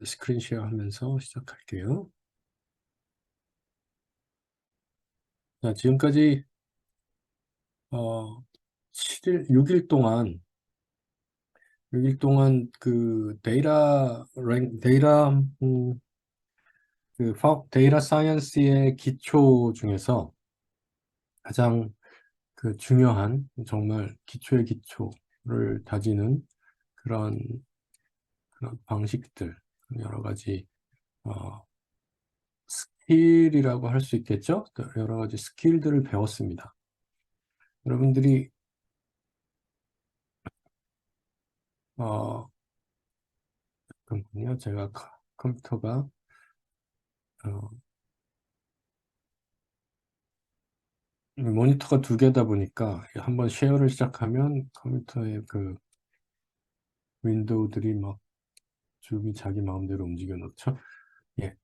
스크린 쉐어 하면서 시작할게요. 자, 지금까지 7일, 6일 동안 그 데이터 사이언스의 기초 중에서 가장 그 중요한 정말 기초의 기초를 다지는 그런, 그런 방식들, 여러 가지 어, 스킬이라고 할 수 있겠죠? 여러 가지 스킬들을 배웠습니다. 여러분들이 어, 잠깐만요. 제가 컴퓨터가 어, 모니터가 두 개다 보니까 한번 쉐어를 시작하면 컴퓨터의 그 윈도우들이 막 줌이 자기 마음대로 움직여 놓죠. 예,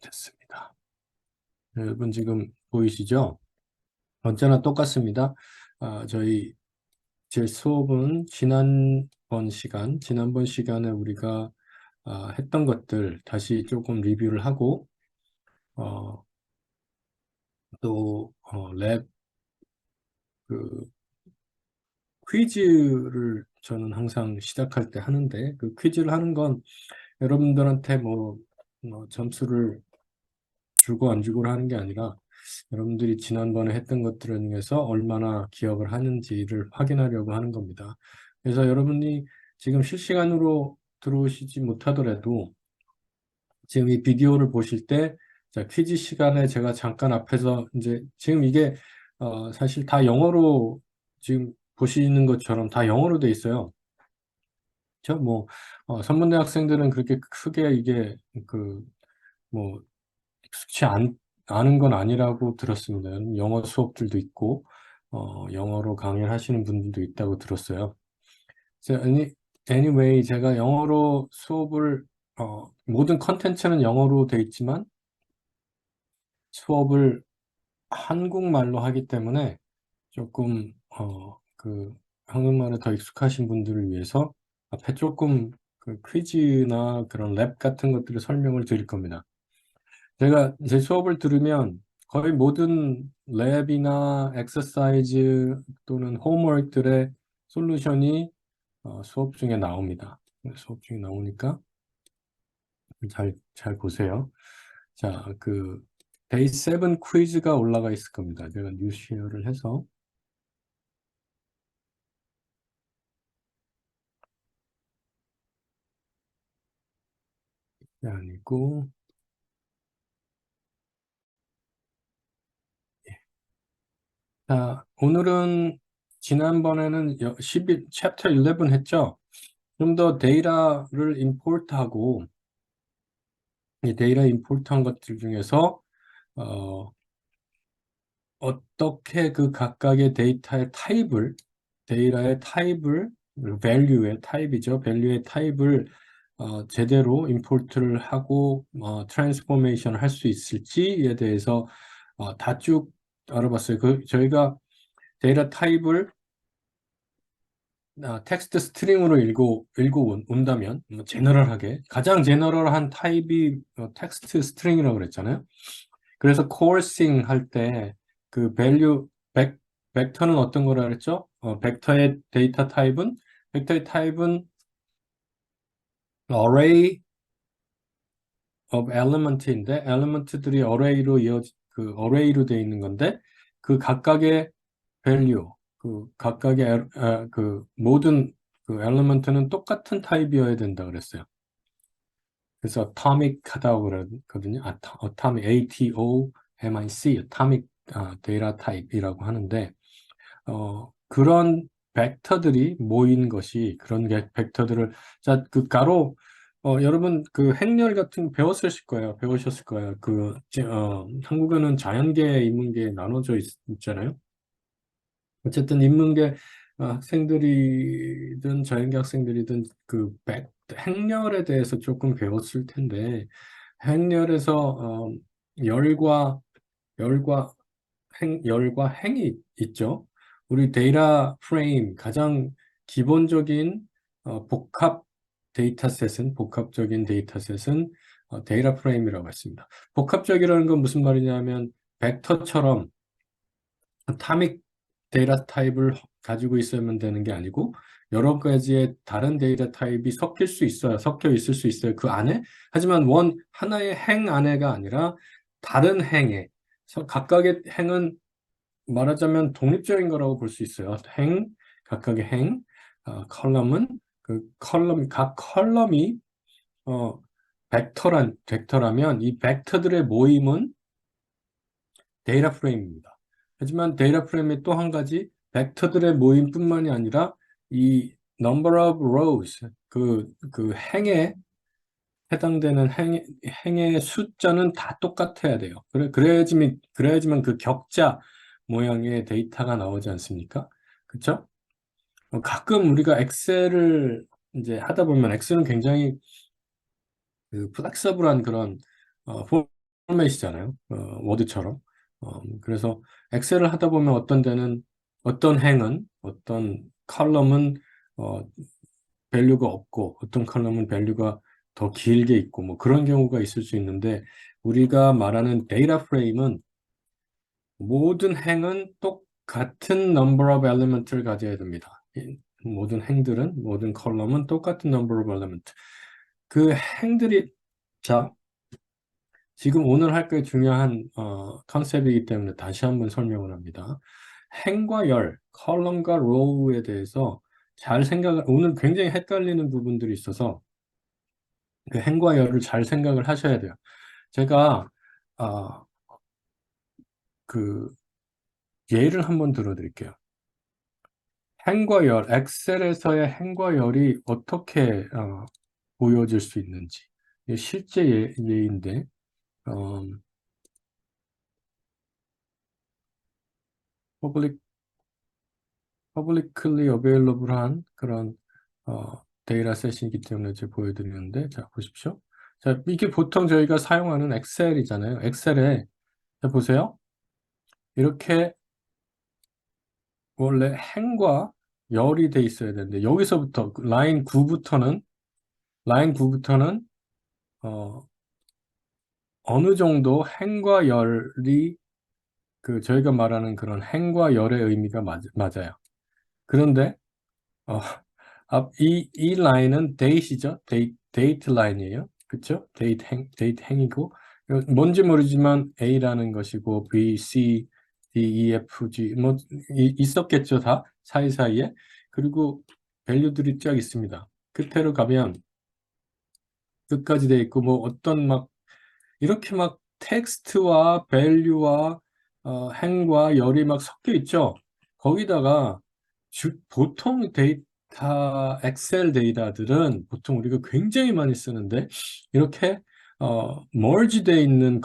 됐습니다. 여러분 지금 보이시죠? 언제나 똑같습니다. 저희 제 수업은 지난번 시간에 우리가 했던 것들 다시 조금 리뷰를 하고 어, 또 랩 그 퀴즈를 저는 항상 시작할 때 하는데 그 퀴즈를 하는 건 여러분들한테 뭐 점수를 주고 안 주고 하는 게 아니라 여러분들이 지난번에 했던 것들을 통해서 얼마나 기억을 하는지를 확인하려고 하는 겁니다. 그래서 여러분이 지금 실시간으로 들어오시지 못하더라도 지금 이 비디오를 보실 때 자, 퀴즈 시간에 제가 잠깐 앞에서 이제 지금 이게 사실 다 영어로 지금 보시는 것처럼 다 영어로 돼 있어요. 뭐 선문대 학생들은 그렇게 크게 이게 뭐 익숙치 않은 건 아니라고 들었습니다. 영어 수업들도 있고 영어로 강의를 하시는 분들도 있다고 들었어요. 그래서 anyway 제가 영어로 수업을 모든 컨텐츠는 영어로 돼 있지만 수업을 한국말로 하기 때문에 조금 한국말에 더 익숙하신 분들을 위해서 앞에 조금 그 퀴즈나 그런 랩 같은 것들을 설명을 드릴 겁니다. 제가 제 수업을 들으면 거의 모든 랩이나 엑서사이즈 또는 홈워크들의 솔루션이 수업 중에 나옵니다. 수업 중에 나오니까 잘 보세요. 자, 데이 7 퀴즈가 올라가 있을 겁니다. 제가 뉴 쉐어를 해서 아니고 자, 오늘은 지난번에는 11 챕터 11 했죠. 좀 더 데이터를 임포트하고 이 데이터 임포트한 것들 중에서 어, 어떻게 그 각각의 데이터의 타입을, value의 타입이죠. value의 타입을 제대로 임포트를 하고 트랜스포메이션을 할 수 있을지에 대해서 다 쭉 알아봤어요. 저희가 데이터 타입을 텍스트 스트링으로 온다면 제너럴하게 가장 제너럴한 타입이 텍스트 스트링이라고 그랬잖아요. 그래서 코어싱 할 때 그 밸류 벡터는 어떤 거라 그랬죠? 벡터의 타입은 array of element인데 element들이 array로 되어 있는 건데 그 각각의 value 그 모든 그 element는 똑같은 타입이어야 된다 그랬어요. 그래서 atomic하다고 그러거든요. atomic, A-T-O-M-I-C, atomic data type이라고 하는데, 그런 벡터들이 모인 것이 그런 벡터들을, 자, 여러분 그 행렬 같은 거 배우셨을 거예요. 한국어는 자연계, 인문계 나눠져 있잖아요. 어쨌든 인문계 학생들이든 자연계 학생들이든 행렬에 대해서 조금 배웠을 텐데 행렬에서 열과 열과 열과 행이 있죠. 우리 데이터 프레임 가장 기본적인 복합 데이터셋은 복합적인 데이터셋은 데이터 프레임이라고 했습니다. 복합적이라는 건 무슨 말이냐면 벡터처럼 아토믹 데이터 타입을 가지고 있으면 되는 게 아니고 여러 가지의 다른 데이터 타입이 섞일 수 있어요. 섞여 있을 수 있어요. 그 안에. 하지만 하나의 행 안에가 아니라 다른 행에 각각의 행은 말하자면 독립적인 거라고 볼 수 있어요. 각각의 컬럼은 각 컬럼이 어, 벡터라면 이 벡터들의 모임은 데이터 프레임입니다. 하지만 데이터 프레임의 또 한 가지 벡터들의 모임뿐만이 아니라 이 number of rows 그 행에 해당되는 행의 숫자는 다 똑같아야 돼요. 그래야지만 그 격자 모양의 데이터가 나오지 않습니까? 그렇죠? 가끔 우리가 엑셀을 이제 하다 보면 엑셀은 굉장히 그 플렉서블한 그런 포맷이잖아요. 워드처럼. 그래서 엑셀을 하다 보면 어떤 데는 어떤 컬럼은 어, 밸류가 없고 어떤 컬럼은 밸류가 더 길게 있고 뭐 그런 경우가 있을 수 있는데 우리가 말하는 데이터 프레임은 모든 행은 똑같은 number of element를 가져야 됩니다. 모든 컬럼은 똑같은 number of element. 그 행들이 자 지금 오늘 할 게 중요한 컨셉이기 때문에 다시 한번 설명을 합니다. 행과 열, 컬럼과 로우에 대해서 오늘 굉장히 헷갈리는 부분들이 있어서 그 행과 열을 잘 생각을 하셔야 돼요. 제가 아, 그 예를 한번 들어드릴게요. 행과 열, 엑셀에서의 행과 열이 어떻게 보여질 수 있는지. 이게 실제 예인데, 어, 퍼블릭, 퍼블리클리 어베일러블한 그런 데이터 셋이기 때문에 제가 보여드리는데, 자, 보십시오. 자, 이게 보통 저희가 사용하는 엑셀이잖아요. 엑셀에, 자, 보세요. 이렇게 원래 행과 열이 돼 있어야 되는데, 여기서부터, 라인 9부터는, 어, 어느 정도 행과 열이 저희가 말하는 그런 행과 열의 의미가 맞아요. 그런데 어, 이 라인은 데이트죠. 데이트 라인이에요. 그렇죠? 데이트 행이고 뭔지 모르지만 A라는 것이고 B, C, D, E, F, G 뭐 있었겠죠. 다 사이사이에. 그리고 밸류들이 쫙 있습니다. 끝으로 가면 끝까지 돼 있고 뭐 어떤 막 이렇게 막 텍스트와 밸류와 행과 열이 막 섞여 있죠. 거기다가 보통 엑셀 데이터들은 보통 우리가 굉장히 많이 쓰는데 이렇게 merge 돼 있는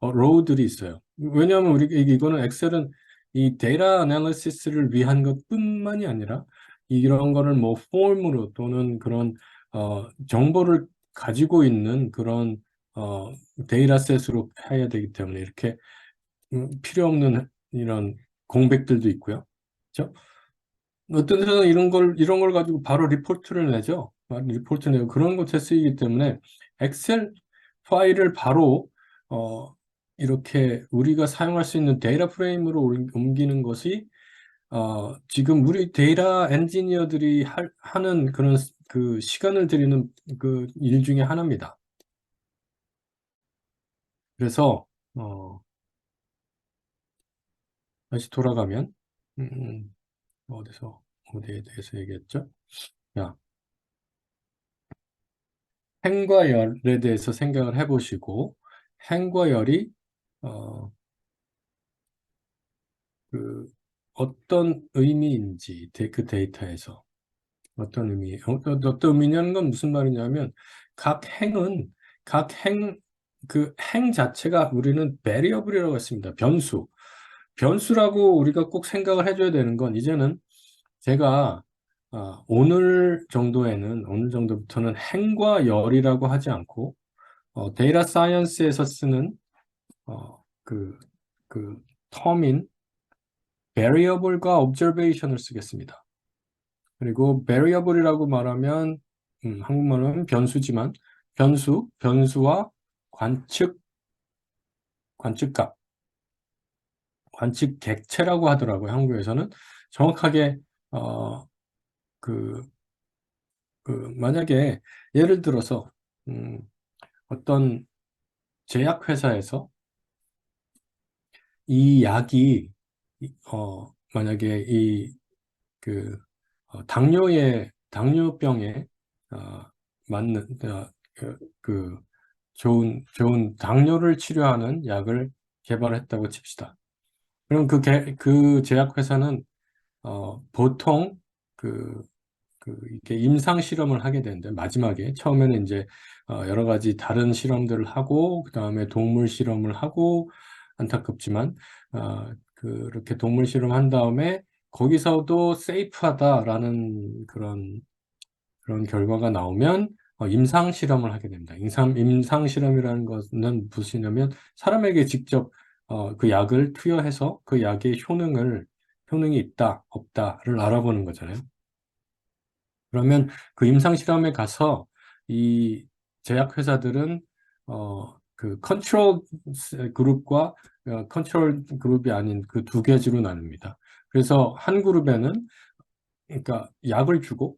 로우들이 있어요. 왜냐하면 이거는 엑셀은 이 데이터 애널리시스를 위한 것뿐만이 아니라 이런 거를 뭐 폼으로 또는 그런 정보를 가지고 있는 그런 어, 데이터셋으로 해야 되기 때문에 이렇게 필요 없는 이런 공백들도 있고요. 그렇죠? 어떤 데서는 이런 걸 가지고 바로 리포트를 내죠. 바로 리포트 내고 그런 것에 쓰이기 때문에 엑셀 파일을 바로 어, 이렇게 우리가 사용할 수 있는 데이터 프레임으로 옮기는 것이 지금 우리 데이터 엔지니어들이 하는 그런 그 시간을 들이는 그 일 중에 하나입니다. 그래서 다시 돌아가면 음, 음, 어디에 대해서 얘기했죠? 자, 행과 열에 대해서 생각을 해보시고 행과 열이 어, 그 어떤 의미인지 그 데이터에서 어떤 의미냐는 건 무슨 말이냐면 각 행은 각 행 그 행 자체가 우리는 베리어블이라고 했습니다. 변수라고 우리가 꼭 생각을 해줘야 되는 건 이제는 제가 오늘 정도부터는 행과 열이라고 하지 않고 데이터 사이언스에서 쓰는 어, 그, 그 텀인 variable과 observation을 쓰겠습니다. 그리고 variable이라고 말하면 한국말로는 변수지만 변수와 관측값, 관측객체라고 하더라고요. 한국에서는 정확하게 어, 그, 만약에 예를 들어서 음, 어떤 제약회사에서 이 약이 만약에 그 당뇨병에 맞는 좋은 당뇨를 치료하는 약을 개발했다고 칩시다. 그럼 그 제약회사는 보통 그, 이렇게 임상 실험을 하게 되는데 마지막에 처음에는 이제 여러 가지 다른 실험들을 하고 그 다음에 동물 실험을 하고 안타깝지만 그렇게 동물 실험한 다음에 거기서도 세이프하다라는 그런 결과가 나오면 임상 실험을 하게 됩니다. 임상 실험이라는 것은 무엇이냐면 사람에게 직접 그 약을 투여해서 그 약의 효능이 있다, 없다를 알아보는 거잖아요. 그러면 그 임상 실험에 가서 이 제약회사들은 그 컨트롤 그룹과 컨트롤 그룹이 아닌 그 두 가지로 나눕니다. 그래서 한 그룹에는 그러니까 약을 주고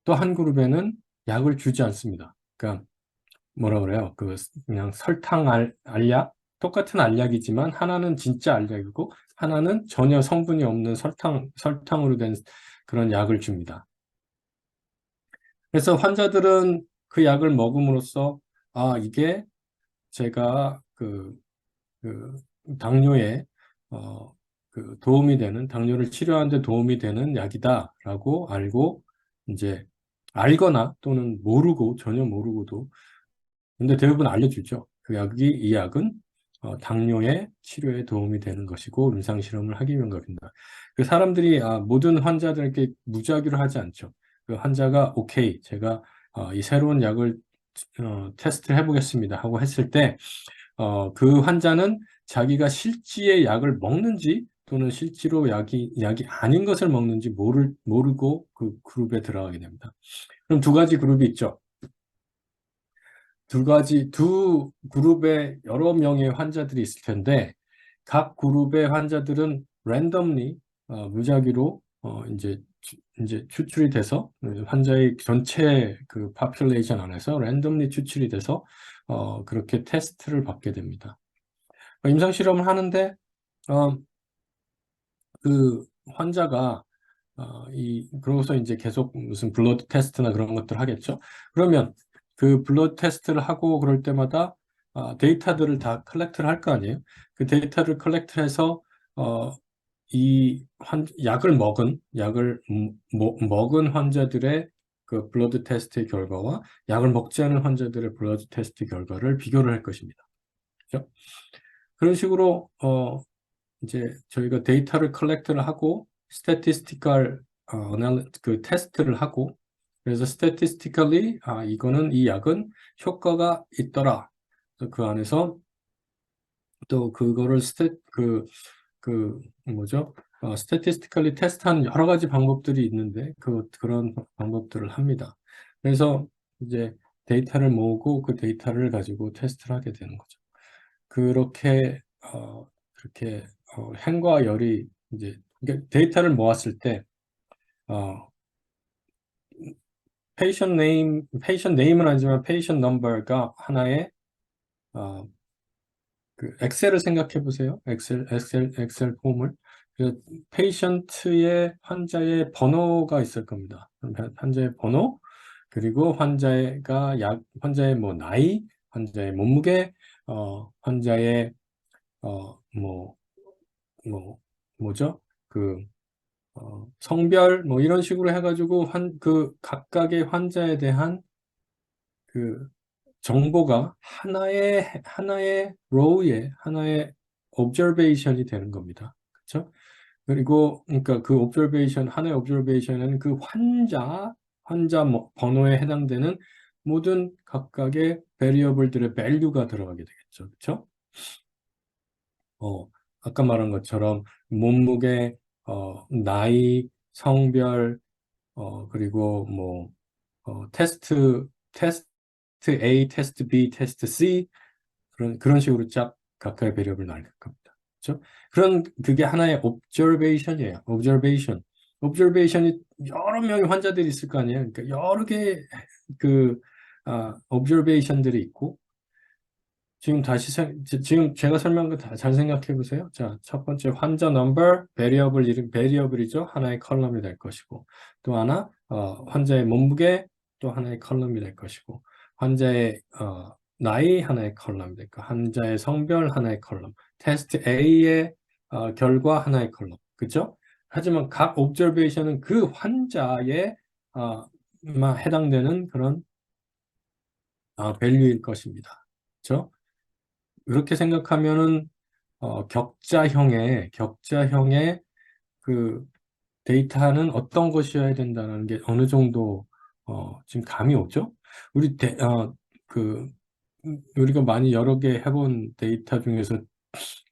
또 한 그룹에는 약을 주지 않습니다. 그러니까 뭐라 그래요? 그냥 알약 똑같은 알약이지만 하나는 진짜 알약이고 하나는 전혀 성분이 없는 설탕으로 된 그런 약을 줍니다. 그래서 환자들은 그 약을 먹음으로써 이게 제가 그 당뇨에 어, 도움이 되는 당뇨를 치료하는 데 도움이 되는 약이다라고 알고 이제 알거나 또는 전혀 모르고도 근데 대부분 알려주죠. 이 약은 당뇨의 치료에 도움이 되는 것이고 임상 실험을 하기 위한 것입니다. 그 사람들이 모든 환자들에게 무작위로 하지 않죠. 그 환자가 오케이, 제가 이 새로운 약을 테스트 해보겠습니다 하고 했을 때 그 환자는 자기가 실제의 약을 먹는지 또는 실제로 약이 아닌 것을 먹는지 모르고 그 그룹에 들어가게 됩니다. 그럼 두 가지 그룹이 있죠. 두 그룹의 여러 명의 환자들이 있을 텐데, 각 그룹의 환자들은 랜덤리, 무작위로, 이제 추출이 돼서, 환자의 전체 그 파퓰레이션 안에서 랜덤리 추출이 돼서, 그렇게 테스트를 받게 됩니다. 임상 실험을 하는데, 어, 그 환자가 그러고서 이제 계속 무슨 블러드 테스트나 그런 것들 하겠죠. 그러면 그 블러드 테스트를 하고 그럴 때마다 데이터들을 다 컬렉트를 할 거 아니에요. 그 데이터를 컬렉트해서 어, 약을 먹은 환자들의 그 블러드 테스트 결과와 약을 먹지 않은 환자들의 블러드 테스트 결과를 비교를 할 것입니다. 그렇죠? 그런 식으로 이제 저희가 데이터를 컬렉트를 하고 스태티스티컬 그 테스트를 하고 그래서 statistically 이 약은 효과가 있더라. 그래서 그 안에서 또 그거를 그 뭐죠? statistically 테스트하는 여러 가지 방법들이 있는데 그런 방법들을 합니다. 그래서 이제 데이터를 모으고 그 데이터를 가지고 테스트를 하게 되는 거죠. 그렇게 그렇게 행과 열이 이제 그러니까 데이터를 모았을 때 페이션 네임은 아니지만 페이션 넘버가 하나의 어, 그 엑셀을 생각해 보세요. 엑셀 폼을. 그 페이션트의 환자의 번호가 있을 겁니다. 환자의 번호, 그리고 환자의 뭐 나이, 환자의 몸무게, 환자의 어, 뭐, 뭐, 뭐죠? 성별, 뭐 이런 식으로 해가지고 각각의 환자에 대한 그 정보가 하나의 로우에 하나의 옵저베이션이 되는 겁니다. 그렇죠? 그리고 그러니까 하나의 옵저베이션은 그 환자 번호에 해당되는 모든 각각의 베리어블들의 밸류가 들어가게 되겠죠. 그렇죠? 어, 아까 말한 것처럼 몸무게, 나이, 성별, 그리고 뭐 테스트 A, 테스트 B, 테스트 C 그런 식으로 쫙 각각의 배력을 나눌 겁니다. 그렇죠? 그게 하나의 observation이에요. observation이 여러 명의 환자들이 있을 거 아니에요. 그러니까 여러 개의 그 observation들이 있고 지금 제가 설명한 거 다 잘 생각해 보세요. 자, 첫 번째 환자 넘버, 베리어블이죠. 하나의 컬럼이 될 것이고, 또 하나 환자의 몸무게, 또 하나의 컬럼이 될 것이고, 환자의 나이 하나의 컬럼이 될 거, 환자의 성별 하나의 컬럼, 테스트 A의 결과 하나의 컬럼, 그렇죠? 하지만 각 옵저베이션은 그 환자의 만 해당되는 그런 밸류일 것입니다. 그렇죠? 이렇게 생각하면은 격자형의 그 데이터는 어떤 것이어야 된다는 게 어느 정도 지금 감이 오죠? 우리 그 우리가 많이 여러 개 해본 데이터 중에서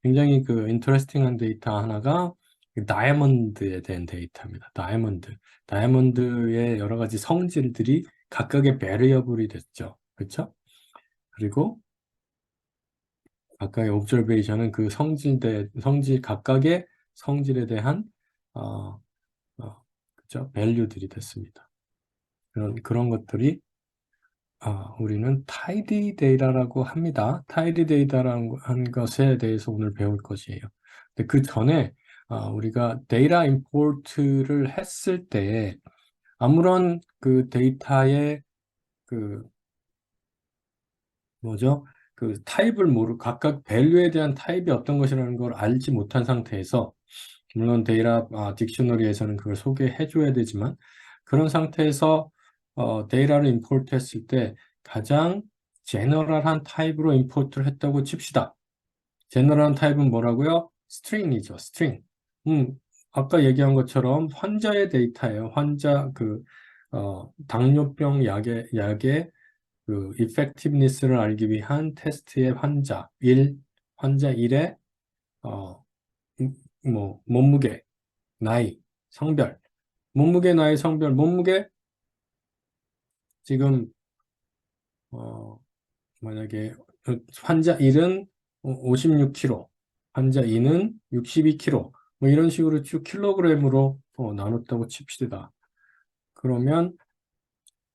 굉장히 그 인터레스팅한 데이터 하나가 그 다이아몬드에 대한 데이터입니다. 다이아몬드의 여러 가지 성질들이 각각의 베리어블이 됐죠. 그렇죠? 그리고 각각의 옵저베이션은 그 각각의 성질에 대한 어, 그죠? 밸류들이 됐습니다. 그런 것들이 우리는 타이디 데이터라고 합니다. 타이디 데이터라는 한 것에 대해서 오늘 배울 것이에요. 근데 그 전에 우리가 데이터 임포트를 했을 때 아무런 그 데이터의 그 뭐죠? 그 타입을 각각 밸류에 대한 타입이 어떤 것이라는 걸 알지 못한 상태에서 물론 데이터 딕셔너리에서는 그걸 소개해 줘야 되지만 그런 상태에서 데이터를 임포트 했을 때 가장 제너럴한 타입으로 임포트를 했다고 칩시다. 제너럴한 타입은 뭐라고요? 스트링이죠. 스트링. 아까 얘기한 것처럼 환자의 데이터예요. 당뇨병 약의 그 effectiveness를 알기 위한 테스트의 환자 1의 어, 몸무게, 나이, 성별, 몸무게, 나이, 성별, 몸무게 지금 어, 만약에 환자 1은 56kg, 환자 2는 62kg, 뭐 이런 식으로 쭉 킬로그램으로 나눴다고 칩시다. 그러면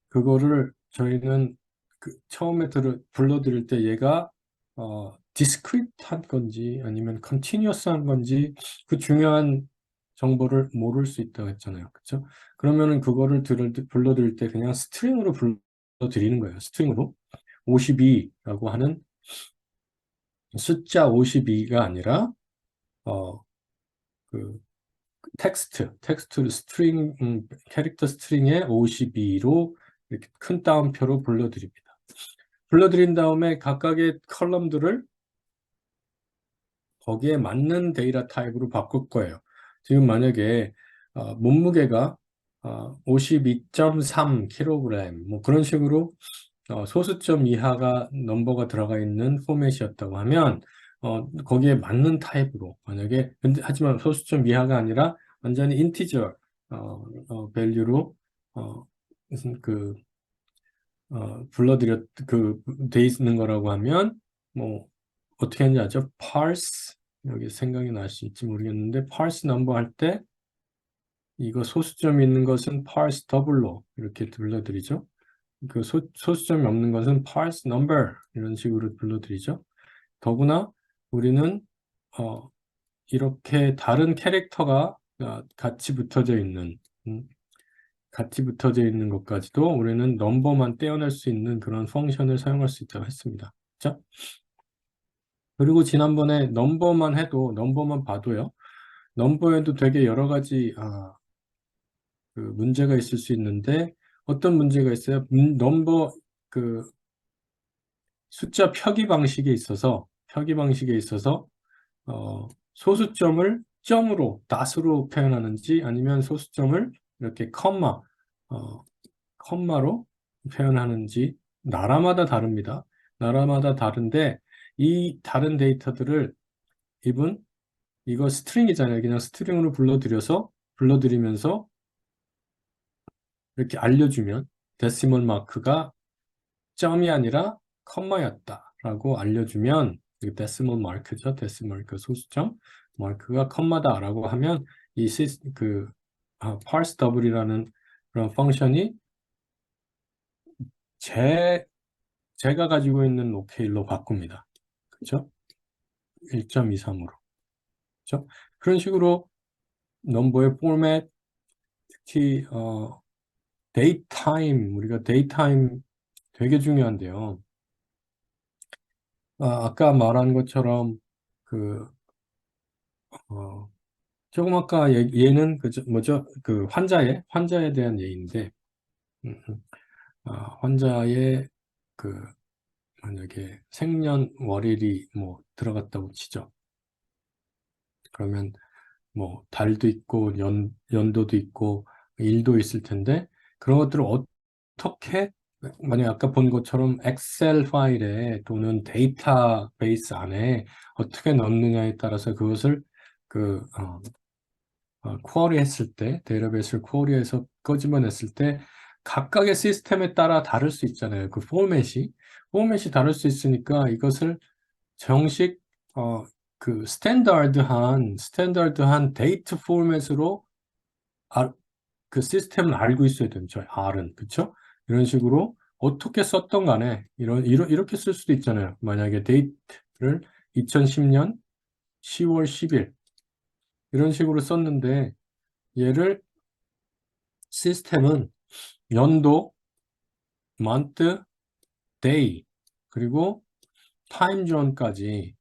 그거를 저희는 처음에 불러드릴 때 얘가 디스크리트한 건지 아니면 컨티뉴어스한 건지 그 중요한 정보를 모를 수 있다고 했잖아요. 그렇죠? 그러면은 그거를 불러드릴 때 그냥 스트링으로 불러드리는 거예요. 스트링으로 52라고 하는 숫자 52가 아니라 어, 그 텍스트 스트링 캐릭터 스트링의 52로 이렇게 큰 따옴표로 불러드립니다. 불러드린 다음에 각각의 컬럼들을 거기에 맞는 데이터 타입으로 바꿀 거예요. 지금 만약에 몸무게가 52.3kg 뭐 그런 식으로 소수점 이하가 넘버가 들어가 있는 포맷이었다고 하면 거기에 맞는 타입으로 만약에 하지만 소수점 이하가 아니라 완전히 인티저 밸류로 무슨 돼 있는 거라고 하면 뭐 어떻게 하는지 아죠? parse 여기 생각이 나실지 모르겠는데 parse 넘버 할 때 이거 소수점이 있는 것은 parse 더블로 이렇게 불러드리죠. 소수점이 없는 것은 parse number 이런 식으로 불러드리죠. 더구나 우리는 어, 이렇게 다른 캐릭터가 음, 같이 붙어져 있는 것까지도 우리는 넘버만 떼어낼 수 있는 그런 펑션을 사용할 수 있다고 했습니다. 자, 그리고 지난번에 넘버만 봐도요. 넘버에도 되게 여러 가지 그 문제가 있을 수 있는데 어떤 문제가 있어요? 그 숫자 표기 방식에 있어서 소수점을 닷으로 표현하는지 아니면 소수점을 이렇게 컴마로 표현하는지 나라마다 다릅니다. 나라마다 다른데 이 다른 데이터들을 이분 이거 스트링이잖아요. 그냥 스트링으로 불러드리면서 이렇게 알려주면 데시멀 마크가 점이 아니라 컴마였다라고 알려주면 이 데시멀 마크죠. 데시멀 그 소수점 마크가 컴마다라고 하면 이 parse double이라는 그런 펑션이 제가 가지고 있는 로케일로 바꿉니다. 그렇죠? 1.23으로. 그렇죠? 그런 식으로 넘버의 포맷, 특히 데이타임, 우리가 데이타임 되게 중요한데요. 아까 말한 것처럼 그 어, 조금 아까 얘는 뭐죠? 그 환자에 대한 예인데 음, 음. 환자의 그 만약에 생년월일이 뭐 들어갔다고 치죠. 그러면 뭐 달도 있고 연도도 있고 일도 있을 텐데 그런 것들을 어떻게 만약 아까 본 것처럼 엑셀 파일에 또는 데이터베이스 안에 어떻게 넣느냐에 따라서 그것을 그 쿼리 했을 때 데이터베이스를 쿼리해서 끄집어냈을 때 각각의 시스템에 따라 다를 수 있잖아요. 그 포맷이 다를 수 있으니까 이것을 정식 어, 그 스탠다드한 데이트 포맷으로 그 시스템을 알고 있어야 되는 저희 R은 그렇죠? 이런 식으로 어떻게 썼던 간에 이렇게 쓸 수도 있잖아요. 만약에 데이트를 2010년 10월 10일 이런 식으로 썼는데 얘를 시스템은 연도, month, day 그리고 타임 존까지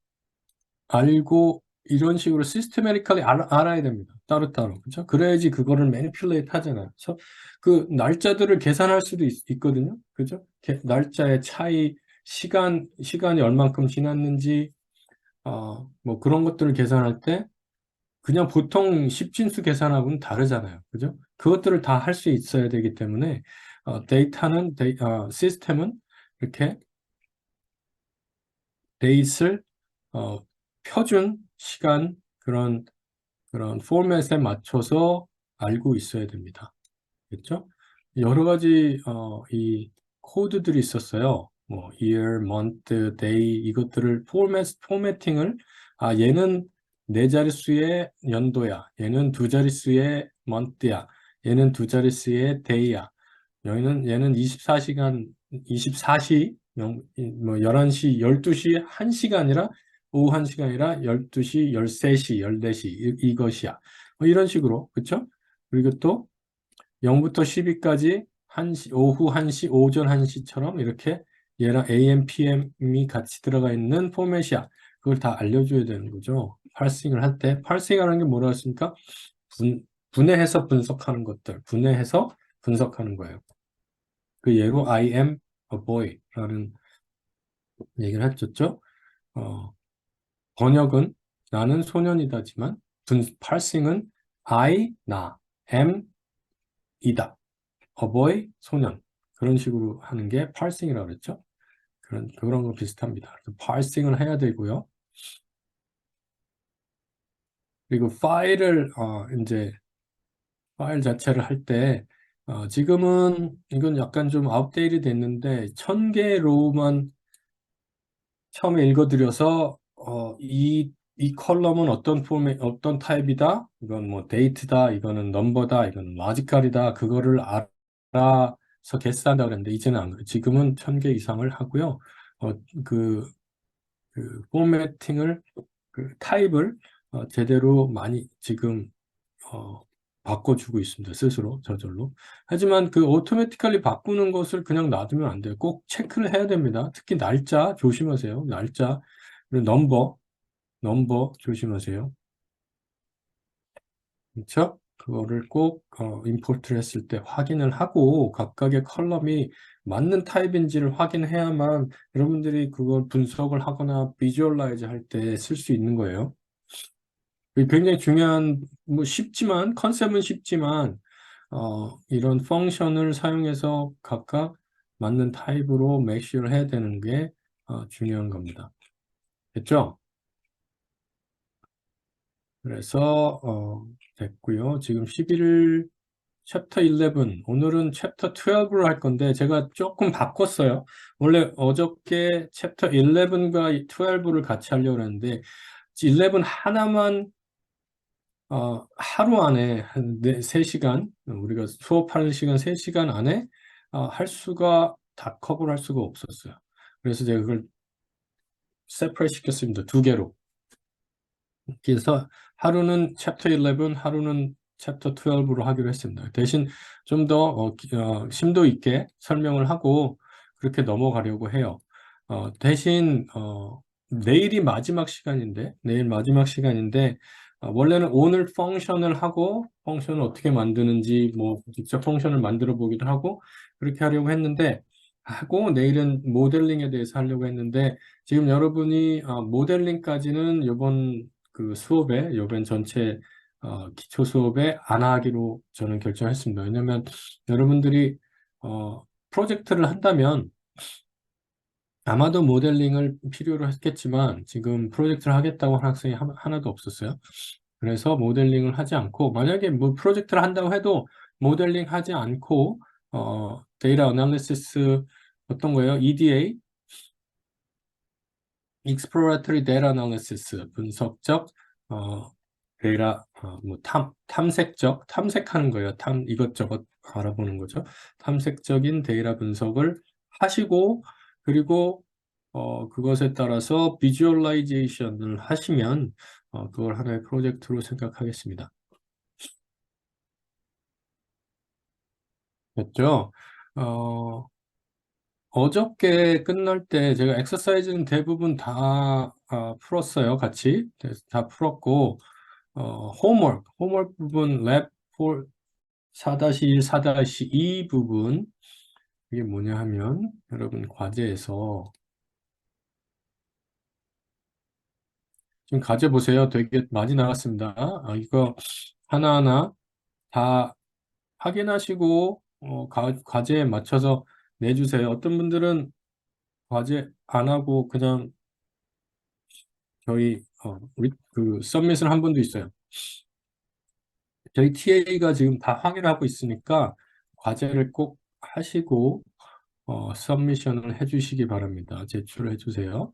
알고 이런 식으로 시스테매틱하게 알아야 됩니다. 따로따로. 그렇죠? 그래야지 그거를 매니플레이트 하잖아요. 그래서 그 날짜들을 계산할 수도 있거든요. 그죠? 날짜의 차이, 시간이 얼만큼 지났는지, 뭐 그런 것들을 계산할 때 그냥 보통 십진수 계산하고는 다르잖아요. 그죠? 그것들을 다 할 수 있어야 되기 때문에 시스템은 이렇게 데이트를 표준 시간 그런 포맷에 맞춰서 알고 있어야 됩니다. 그렇죠? 여러 가지 이 코드들이 있었어요. 뭐 year, month, day 이것들을 포매팅을 얘는 네 자릿수의 연도야. 얘는 두 자릿수의 month야. 얘는 두 자릿수의 day야. 얘는 24시간 24시 뭐 11시, 12시 1시간이라 오후 1시간이라 12시, 13시, 14시 이것이야. 뭐 이런 식으로. 그렇죠? 그리고 또 0부터 12까지 오후 1시, 오전 1시처럼 이렇게 얘랑 AM, PM이 같이 들어가 있는 포맷이야. 그걸 다 알려줘야 되는 거죠. 파싱을 할 때. 파싱이라는 게 뭐라 했습니까? 분해해서 분석하는 것들. 분해해서 분석하는 거예요. 그 예로 I am a boy라는 얘기를 했었죠. 어, 번역은 나는 소년이다지만 파싱은 나, am, 이다. a boy, 소년. 그런 식으로 하는 게 파싱이라고 그랬죠. 그런 거 비슷합니다. 파싱을 해야 되고요. 그리고 이제 파일 자체를 할 때, 지금은 이건 약간 좀 아웃데이트 됐는데, 1000개 로우만 처음에 읽어드려서 이 컬럼은 어떤 어떤 타입이다. 이건 뭐 데이트다. 이거는 넘버다. 이건 마지컬이다. 그거를 알아서 개수한다 그랬는데 이제는 안 그래요. 지금은 1000개 이상을 하고요. 어, 그, 그 포매팅을 타입을 제대로 많이 지금 어, 바꿔주고 있습니다. 스스로 저절로. 하지만 그 오토매티컬리 바꾸는 것을 그냥 놔두면 안 돼요. 꼭 체크를 해야 됩니다. 특히 날짜 조심하세요. 날짜 그리고 넘버 조심하세요. 그렇죠? 그거를 꼭 임포트를 했을 때 확인을 하고 각각의 컬럼이 맞는 타입인지를 확인해야만 여러분들이 그걸 분석을 하거나 비주얼라이즈 할 때 쓸 수 있는 거예요. 굉장히 중요한, 뭐 컨셉은 쉽지만, 이런 펑션을 사용해서 각각 맞는 타입으로 맥시를 해야 되는 게 중요한 겁니다. 됐죠? 그래서, 됐고요. 지금 챕터 11, 오늘은 챕터 12로 할 건데 제가 조금 바꿨어요. 원래 어저께 챕터 11과 12를 같이 하려고 했는데 11 하나만 하루 안에 한 3시간, 우리가 수업하는 시간 3시간 안에 할 수가 다 커버를 할 수가 없었어요. 그래서 제가 그걸 세퍼레이트 시켰습니다. 2개로. 그래서 하루는 챕터 11, 하루는 챕터 12로 하기로 했습니다. 대신 좀 더 심도 있게 설명을 하고 그렇게 넘어가려고 해요. 대신 내일이 마지막 시간인데, 내일 마지막 시간인데 원래는 오늘 펑션을 하고 펑션을 어떻게 만드는지 뭐 직접 펑션을 만들어 보기도 하고 그렇게 하려고 했는데 하고 내일은 모델링에 대해서 하려고 했는데 지금 여러분이 모델링까지는 이번 그 수업에, 이번 전체 기초 수업에 안 하기로 저는 결정했습니다. 왜냐하면 여러분들이 프로젝트를 한다면 아마도 모델링을 필요로 했겠지만 지금 프로젝트를 하겠다고 하는 학생이 하나도 없었어요. 그래서 모델링을 하지 않고 만약에 뭐 프로젝트를 한다고 해도 모델링 하지 않고 데이터 어널리시스 어떤 거예요? EDA Exploratory Data Analysis, 분석적, 데이터, 뭐, 탐색적, 탐색하는 거예요. 이것저것 알아보는 거죠. 탐색적인 데이터 분석을 하시고, 그리고, 그것에 따라서 비주얼라이제이션을 하시면, 그걸 하나의 프로젝트로 생각하겠습니다. 됐죠? 어저께 끝날 때 제가 엑서사이즈는 대부분 다 풀었어요. 같이. 다 풀었고, 홈워크 부분, 랩 4-1, 4-2 부분, 이게 뭐냐 하면, 여러분 과제에서, 지금 과제 보세요. 되게 많이 나왔습니다. 이거 하나하나 다 확인하시고, 과제에 맞춰서 내주세요. 어떤 분들은 과제 안 하고 그냥 저희, 그, 서밋을 한 분도 있어요. 저희 TA가 지금 다 확인하고 있으니까 과제를 꼭 하시고 서미션을 해주시기 바랍니다. 제출해 주세요.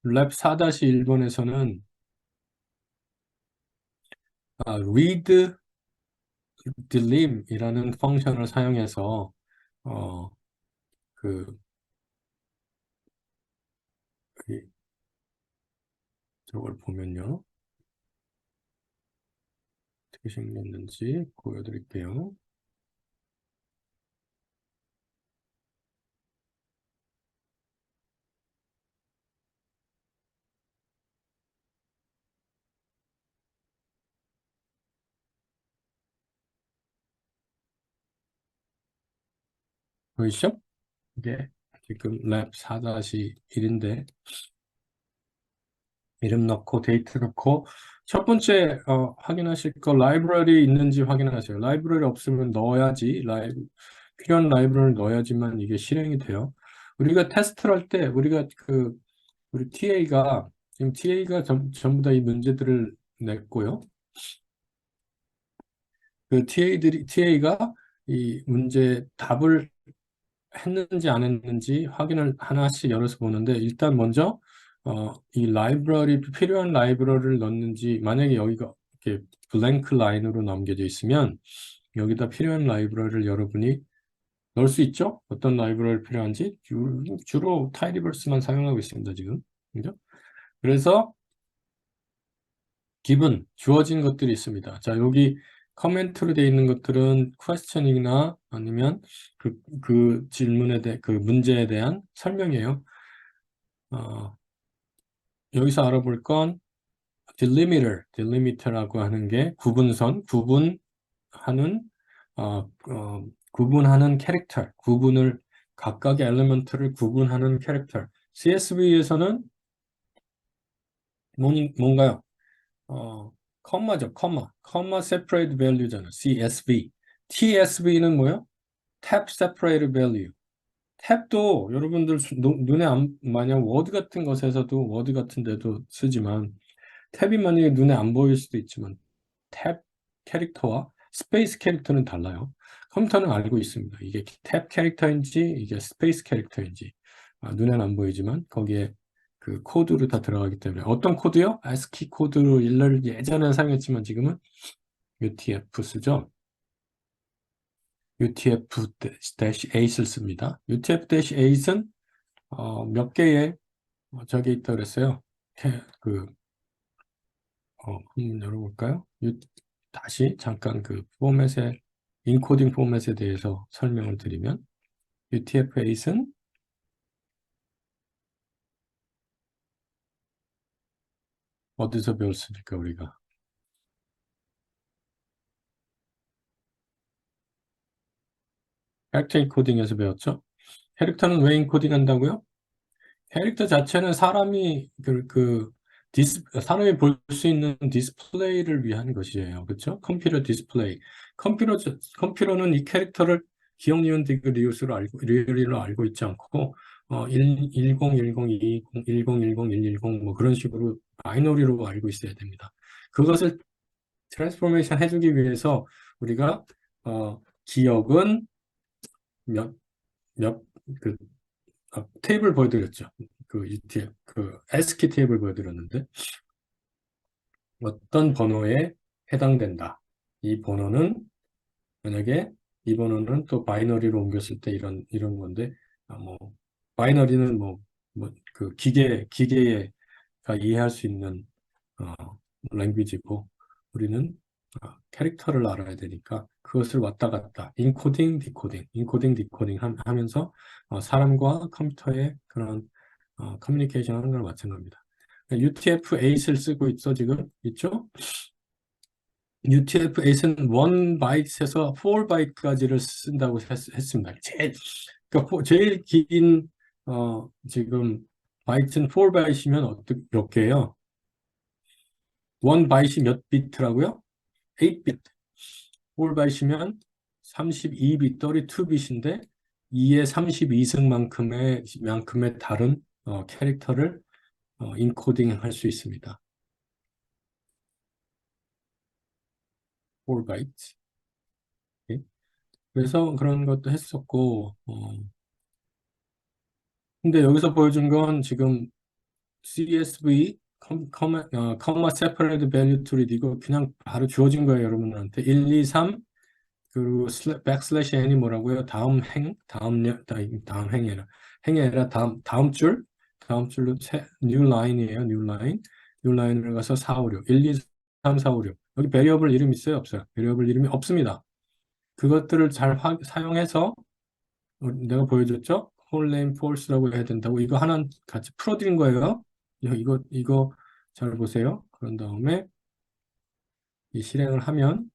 랩 4-1번에서는 read delim이라는 펑션을 사용해서 어, 그 저걸 보면요. 어떻게 생겼는지 보여드릴게요. 보이시죠? 이게 지금 랩 4-1인데 이름 넣고 데이트 넣고 첫 번째 확인하실 거 라이브러리 있는지 확인하세요. 라이브러리 없으면 넣어야지 필요한 라이브러리를 넣어야지만 이게 실행이 돼요. 우리가 테스트를 할 때 우리가 우리 TA가 지금 TA가 전부 다 이 문제들을 냈고요. 그 TA가 이 문제 답을 했는지 안 했는지 확인을 하나씩 열어서 보는데 일단 먼저 이 라이브러리 필요한 라이브러리를 넣는지 만약에 여기가 이렇게 블랭크 라인으로 남겨져 있으면 여기다 필요한 라이브러리를 여러분이 넣을 수 있죠? 어떤 라이브러리 필요한지 주로 타이리버스만 사용하고 있습니다 지금. 그죠? 그래서 기본 주어진 것들이 있습니다. 자 여기 커멘트로 되어 있는 것들은 퀘스천이나 아니면 그 질문에 대해 그 문제에 대한 설명이에요. 여기서 알아볼 건 delimiter라고 하는 게 구분하는 구분하는 캐릭터, 각각의 엘리먼트를 구분하는 캐릭터. CSV에서는 뭔가요? 컴마죠, 컴마 separate value잖아. CSV. TSV는 뭐요? 탭 separate value. 탭도 여러분들 눈에 만약 워드 같은 것에서도 워드 같은 데도 쓰지만 탭이 만약에 눈에 안 보일 수도 있지만 탭 캐릭터와 스페이스 캐릭터는 달라요. 컴퓨터는 알고 있습니다. 이게 탭 캐릭터인지 이게 스페이스 캐릭터인지 눈에는 안 보이지만 거기에 그 코드로 다 들어가기 때문에 어떤 코드요? ASCII 코드로 예전에 사용했지만 지금은 UTF 쓰죠. UTF-8을 씁니다. UTF-8은 몇 개의 저게 있다 그랬어요. 그 한번 열어볼까요? 다시 잠깐 그 포맷의 인코딩 포맷에 대해서 설명을 드리면 UTF-8은 어디서 배웠습니까 우리가? 캐릭터 인코딩에서 배웠죠? 캐릭터는 왜 인코딩 한다고요? 캐릭터 자체는 사람이 볼 수 있는 디스플레이를 위한 것이에요. 그렇죠? 컴퓨터 디스플레이. 컴퓨터는 이 캐릭터를 기억, 니은, 디귿, 리을로 알고 있지 않고 1010, 220, 1010, 110 뭐 그런 식으로 바이너리로 알고 있어야 됩니다. 그것을 트랜스포메이션 해주기 위해서 우리가 기억은 몇, 몇, 그 테이블 보여드렸죠. 그 UTF, 그 ASCII 테이블 보여드렸는데 어떤 번호에 해당된다. 이 번호는 만약에 이 번호는 또 바이너리로 옮겼을 때 이런 건데 뭐 바이너리는 그 기계가 이해할 수 있는 랭귀지고 우리는 캐릭터를 알아야 되니까 그것을 왔다 갔다 인코딩 디코딩 하면서 사람과 컴퓨터의 그런 커뮤니케이션 하는 거랑 마찬가지입니다. UTF-8을 쓰고 있어 지금 있죠? UTF-8은 1바이트에서 4바이트까지를 쓴다고 했습니다. 그러니까 제일 긴 지금 바이트는 4바이트면 몇 개예요? 1바이트 몇 비트라고요? 8비트. 4바이트면 32비트, 32비트인데 2의 32승만큼의 다른 캐릭터를 인코딩 할 수 있습니다. 4바이트. 그래서 그런 것도 했었고, 근데 여기서 보여준 건 지금 CSV, comma separate value to read 이거 그냥 바로 주어진 거예요, 여러분한테. 1, 2, 3, 그리고 백슬래시 n이 뭐라고요? 다음 행이 아니라 다음 줄로 new line이에요, new line. new line을 가서 4, 5, 6, 1, 2, 3, 4, 5, 6. 여기 베리어블 이름 있어요, 없어요? 베리어블 이름이 없습니다. 그것들을 잘 사용해서 내가 보여줬죠? whole name false라고 해야 된다고 이거 하나 같이 풀어드린 거예요. 이거 잘 보세요. 그런 다음에 이 실행을 하면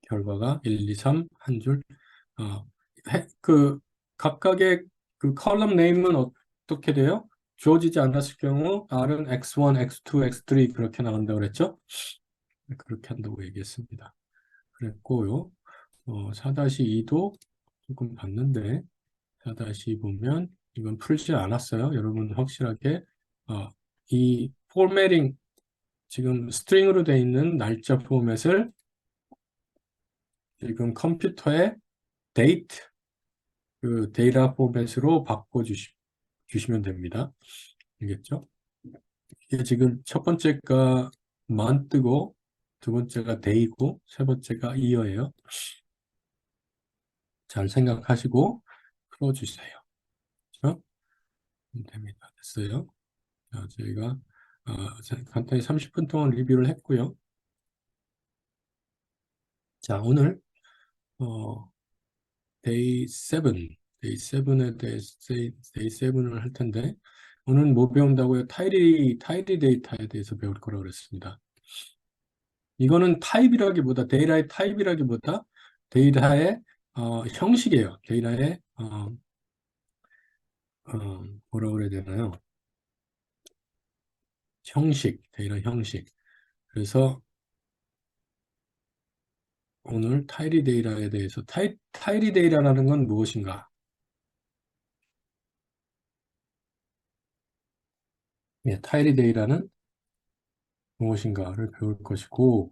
결과가 1, 2, 3 한 줄. 어, 그 각각의 그 컬럼 네임은 어떻게 돼요? 주어지지 않았을 경우 R은 X1, X2, X3 그렇게 나간다고 그랬죠? 그렇게 한다고 얘기했습니다. 그랬고요. 4-2도 조금 봤는데 4-2 보면 이건 풀지 않았어요. 여러분 확실하게 이 포매팅 지금 스트링으로 되어 있는 날짜 포맷을 지금 컴퓨터의 데이트 그 데이터 포맷으로 주시면 됩니다. 알겠죠? 이게 지금 첫 번째가 month고 두 번째가 day고 세 번째가 year예요. 잘 생각하시고 풀어주세요. 그렇죠? 됩니다. 됐어요. 자, 저희가 간단히 30분 동안 리뷰를 했고요. 자, 오늘 데이 7, 데이 7에 대해서 데이 7을 할 텐데 오늘 뭐 배운다고요? 타이리 데이터에 대해서 배울 거라고 그랬습니다. 이거는 데이터의 타입이라기보다 데이터의 형식이에요. 데이터의 뭐라고 그래야 되나요? 데이터 형식. 그래서 오늘 타이리 데이터에 대해서 타이리 데이터라는 건 무엇인가? 예, 타이리 데이터는 무엇인가를 배울 것이고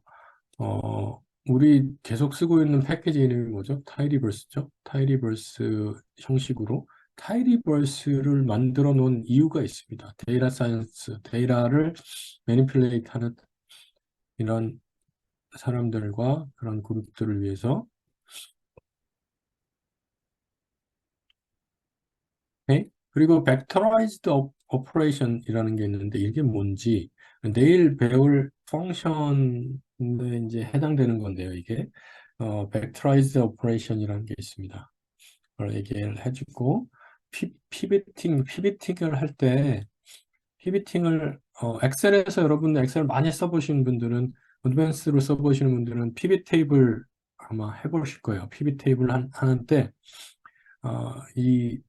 우리 계속 쓰고 있는 패키지 이름이 뭐죠? 타이리버스죠? 타이리버스 형식으로 타이리버스를 만들어 놓은 이유가 있습니다. 데이터 사이언스, 데이터를 매니플레이트 하는 이런 사람들과 그런 그룹들을 위해서. 네? 그리고 벡터라이즈드 오퍼레이션이라는 게 있는데 이게 뭔지 내일 배울 펑션에 이제 해당되는 건데요. 이게 벡터라이즈드 오퍼레이션이라는 게 있습니다. 그걸 얘기를 해주고 피비팅을 할 때 피비팅을 엑셀에서 여러분 엑셀 많이 써보시는 분들은 어드밴스로 써보시는 분들은 피빗 테이블 아마 해보실 거예요. 피빗 테이블 하는데 이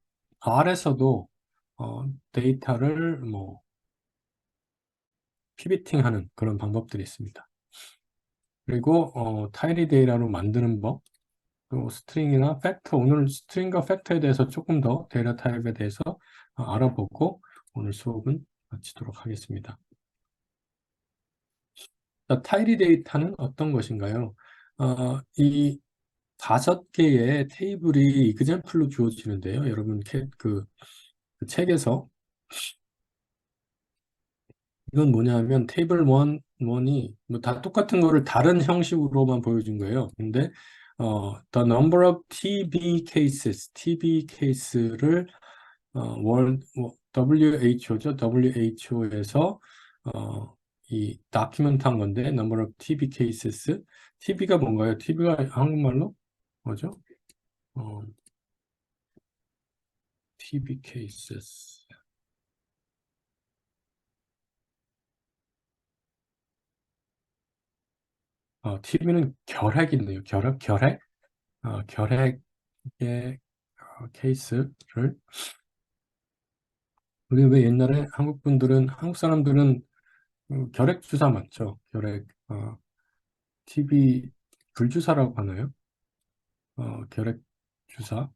R에서도 데이터를 뭐 피비팅하는 그런 방법들이 있습니다. 그리고 타이리 데이터로 만드는 법, 또 스트링이나 팩터, 오늘 스트링과 팩터에 대해서 조금 더 데이터 타입에 대해서 알아보고 오늘 수업은 마치도록 하겠습니다. 자, 타이리 데이터는 어떤 것인가요? 이 5개의 테이블이 이그젠플로 주어지는데요. 여러분 그 책에서 이건 뭐냐면 테이블 1이 뭐 다 똑같은 거를 다른 형식으로만 보여준 거예요. 근데 the number of TB case를 WHO죠. WHO에서 이 다큐멘트 한 건데 number of TB cases. TB가 뭔가요? TB가 한국말로 뭐죠? 어, TB cases. TB는 결핵인데요. 결핵? 결핵의 케이스를 우리 왜 옛날에 한국 사람들은 결핵 주사 맞죠? TB 불주사라고 하나요? 결핵 주사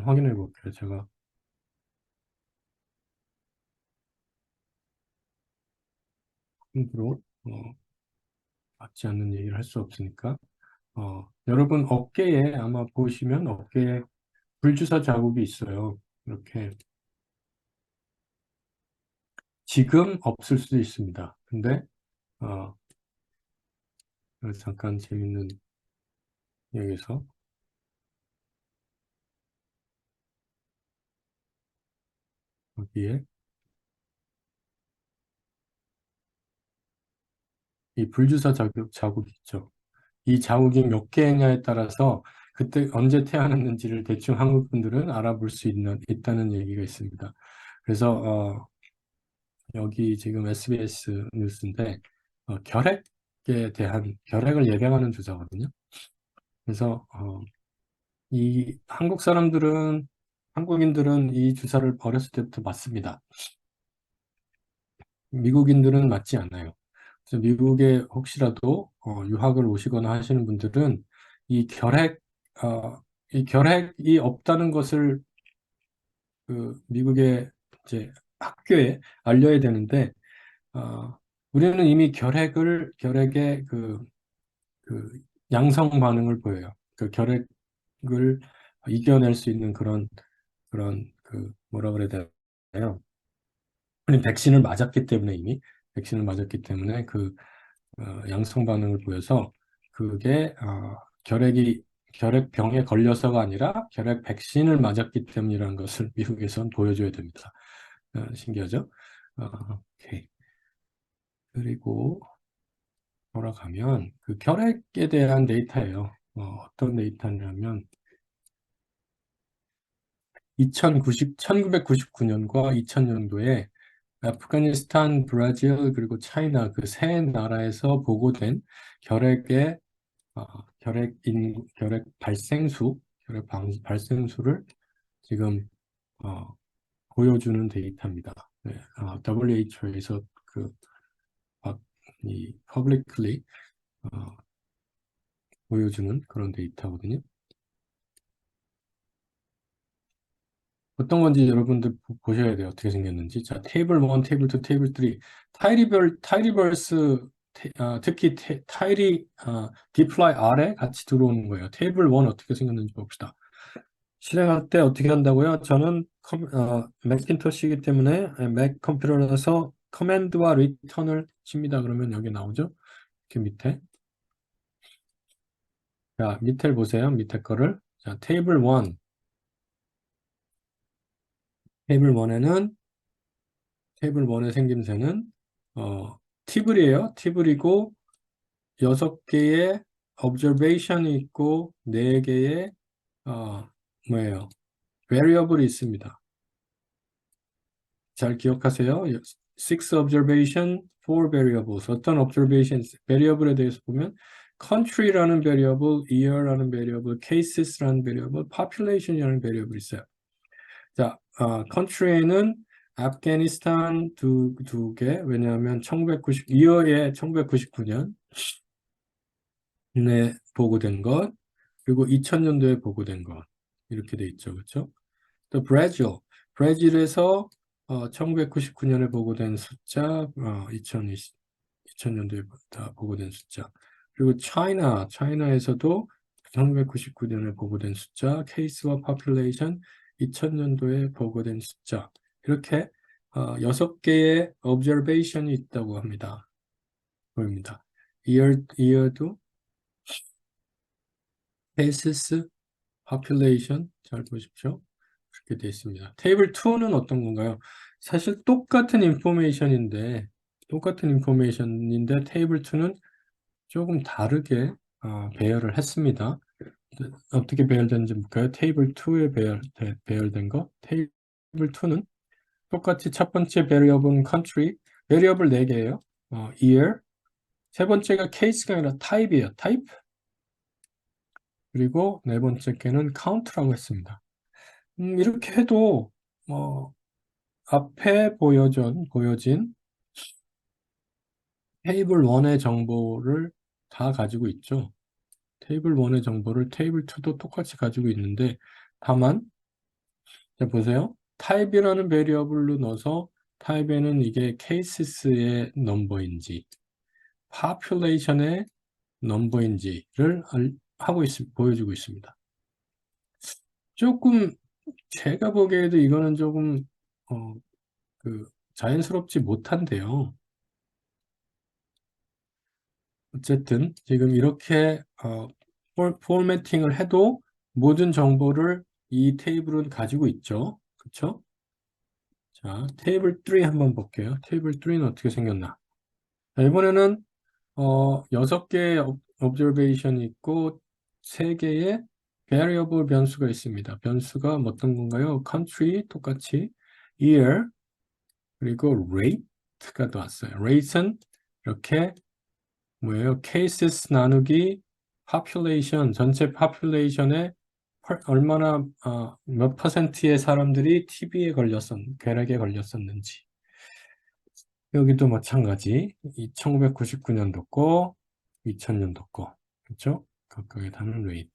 확인해 볼게요. 제가 함부로 맞지 않는 얘기를 할 수 없으니까 여러분 어깨에 아마 보시면 어깨에 불주사 자국이 있어요. 이렇게 지금 없을 수도 있습니다. 근데 어, 잠깐 재밌는 여기서 여기에 이 불주사 자국 있죠. 이 자국이 몇 개냐에 따라서 그때 언제 태어났는지를 대충 한국 분들은 알아볼 수 있다는 얘기가 있습니다. 그래서 여기 지금 SBS 뉴스인데 결핵을 예방하는 주사거든요. 그래서 이 한국인들은 이 주사를 어렸을 때부터 맞습니다. 미국인들은 맞지 않아요. 그래서 미국에 혹시라도 유학을 오시거나 하시는 분들은 이 결핵, 이 결핵이 없다는 것을 그 미국의 이제 학교에 알려야 되는데, 어, 우리는 이미 결핵의 그 양성 반응을 보여요. 그 결핵을 이겨낼 수 있는 그런 뭐라 그래야 되나요? 우리 백신을 맞았기 때문에 양성 반응을 보여서 그게 결핵병에 걸려서가 아니라 결핵 백신을 맞았기 때문이라는 것을 미국에선 보여줘야 됩니다. 신기하죠? 오케이. 그리고 돌아가면 그 결핵에 대한 데이터예요. 어떤 데이터냐면 1999년과 2000년도에 아프가니스탄, 브라질, 그리고 차이나 그 세 나라에서 보고된 결핵의 결핵 발생수, 발생수를 지금 보여주는 데이터입니다. 네, WHO에서 이 publicly 어, 보여주는 그런 데이터거든요. 어떤 건지 여러분들 보셔야 돼요. 어떻게 생겼는지. 자, 테이블 1, 테이블 2, 테이블 3. 타이리버스 특히 타일이 deploy 아래 같이 들어오는 거예요. 테이블 1 어떻게 생겼는지 봅시다. 실행할 때 어떻게 한다고요? 저는 맥킨토시이기 때문에 맥 컴퓨터라서 커맨드와 리턴을 칩니다. 그러면 여기 나오죠? 이렇게 밑에. 자, 밑에 보세요. 밑에 거를. 자, 테이블 1. 테이블 1의 생김새는 티블이에요. 티블이고 6개의 observation이 있고 4개의 뭐예요? variable이 있습니다. 잘 기억하세요. 6 observation, 4 variables. 어떤 observation, variable에 대해서 보면 country라는 variable, year라는 variable, cases라는 variable, population이라는 variable 있어요. 자, country에는 아프가니스탄 두 개, 왜냐하면 2월에 1999년에 보고된 것, 그리고 2000년도에 보고된 것, 이렇게 돼 있죠. 그렇죠? 또 브라질에서 1999년에 보고된 숫자, 2000년도에 다 보고된 숫자. 그리고 차이나에서도 1999년에 보고된 숫자, 케이스와 파퓰레이션, 2000년도에 보고된 숫자. 이렇게 6개의 observation이 있다고 합니다. 보입니다. year도 cases, population 잘 보십시오. 그렇게 되어 있습니다. 테이블 2는 어떤 건가요? 사실 똑같은 인포메이션인데 테이블 2는 조금 다르게 배열을 했습니다. 어떻게 배열되는지 볼까요? 테이블 2에 배열된 거. 테이블 2는 똑같이 첫 번째 베리어블은 country, 베리어블 4개예요. year. 세 번째가 case가 아니라 type이에요. type. 그리고 네 번째 개는 count라고 했습니다. 이렇게 해도 앞에 보여진 테이블 1의 정보를 다 가지고 있죠. 테이블 1의 정보를 테이블 2도 똑같이 가지고 있는데 다만 자 보세요. 타입이라는 베리어블로 넣어서 타입에는 이게 cases의 넘버인지 population의 넘버인지를 보여주고 있습니다. 조금 제가 보기에도 이거는 조금 자연스럽지 못한데요. 어쨌든 지금 이렇게 포매팅을 해도 모든 정보를 이 테이블은 가지고 있죠. 그렇죠? 자, 테이블 3 한번 볼게요. 테이블 3는 어떻게 생겼나? 자, 이번에는 6개의 observation이 있고 3개의 variable 변수가 있습니다. 변수가 어떤 건가요? country 똑같이 year 그리고 rate가 나왔어요. rate는 이렇게 뭐예요? cases 나누기 population, 전체 population의 얼마나 몇 퍼센트의 사람들이 궤락에 걸렸었는지. 여기도 마찬가지. 1999년도 거, 2000년도 거. 그렇죠? 각각의 단위 레이트.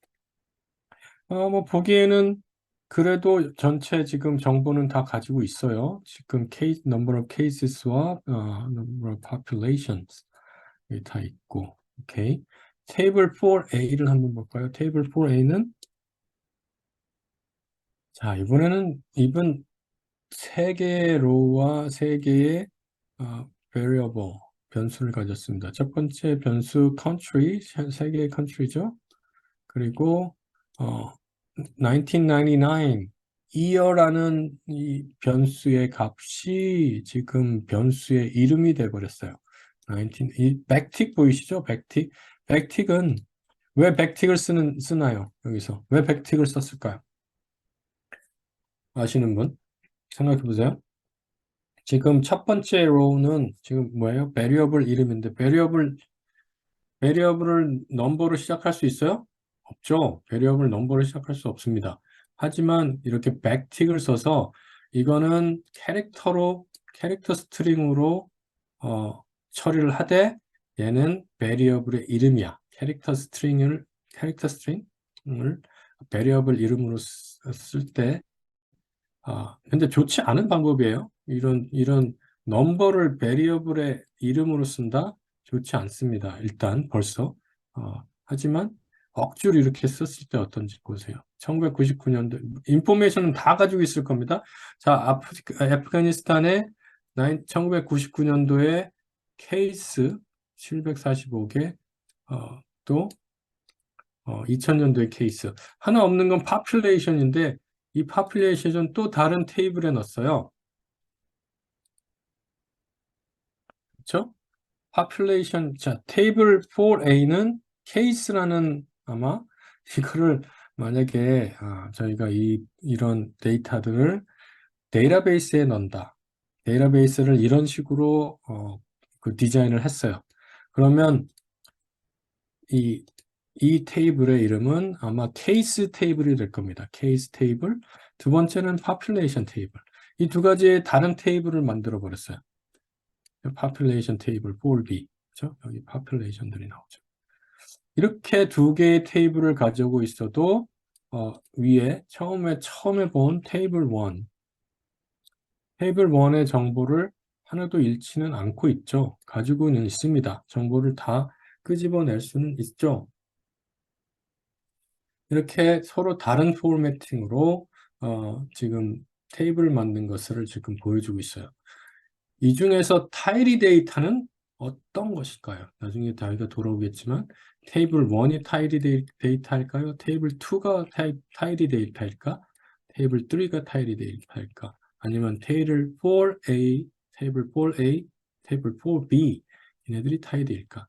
뭐 보기에는 그래도 전체 지금 정보는 다 가지고 있어요. 지금 number of cases와 number of populations 다 있고. 오케이. 테이블 4A를 한번 볼까요? 테이블 4A는 자, 이번에는 이번 3개의 로우와 3개의 variable 변수를 가졌습니다. 첫 번째 변수 country, 3개의 country죠. 그리고 1999 year라는 이 변수의 값이 지금 변수의 이름이 돼 버렸어요. 이 백틱 보이시죠? 백틱은 왜 백틱을 쓰나요? 여기서 왜 백틱을 썼을까요? 아시는 분 생각해 보세요. 지금 첫 번째 로우는 지금 뭐예요? 베리어블 이름인데 베리어블을 넘버로 시작할 수 있어요? 없죠. 베리어블 넘버로 시작할 수 없습니다. 하지만 이렇게 백틱을 써서 이거는 캐릭터 스트링으로 처리를 하되 얘는 베리어블의 이름이야. 캐릭터 스트링을 베리어블 이름으로 쓸 때 근데 좋지 않은 방법이에요. 이런 넘버를 베리어블의 이름으로 쓴다? 좋지 않습니다. 일단 벌써. 하지만 억지로 이렇게 썼을 때 어떤지 보세요. 1999년도 인포메이션은 다 가지고 있을 겁니다. 자, 아프가니스탄의 1999년도에 케이스 745개, 또 2000년도의 케이스. 하나 없는 건 파퓰레이션인데 이 파퓰레이션은 또 다른 테이블에 넣었어요. 그렇죠? population, 자, 테이블 4A는 케이스라는 아마 이거를 만약에 저희가 이런 데이터들을 데이터베이스에 넣는다. 데이터베이스를 이런 식으로 그 디자인을 했어요. 그러면 이, 이 테이블의 이름은 아마 케이스 테이블이 될 겁니다. 케이스 테이블. 두 번째는 population 테이블. 이 두 가지의 다른 테이블을 만들어 버렸어요. population 테이블 4B. 그렇죠? 여기 population들이 나오죠. 이렇게 두 개의 테이블을 가지고 있어도 위에 처음에 본 테이블 1, 테이블 1의 정보를 하나도 잃지는 않고 있죠. 가지고는 있습니다. 정보를 다 끄집어낼 수는 있죠. 이렇게 서로 다른 포매팅으로 지금 테이블 만든 것을 지금 보여주고 있어요. 이 중에서 타이리 데이터는 어떤 것일까요? 나중에 저희가 돌아오겠지만 테이블 1이 타이리 데이터일까요? 테이블 2가 타이리 데이터일까? 테이블 3가 타이리 데이터일까? 아니면 테이블 4A, 테이블 4A, 테이블 4B 얘네들이 타이리일까?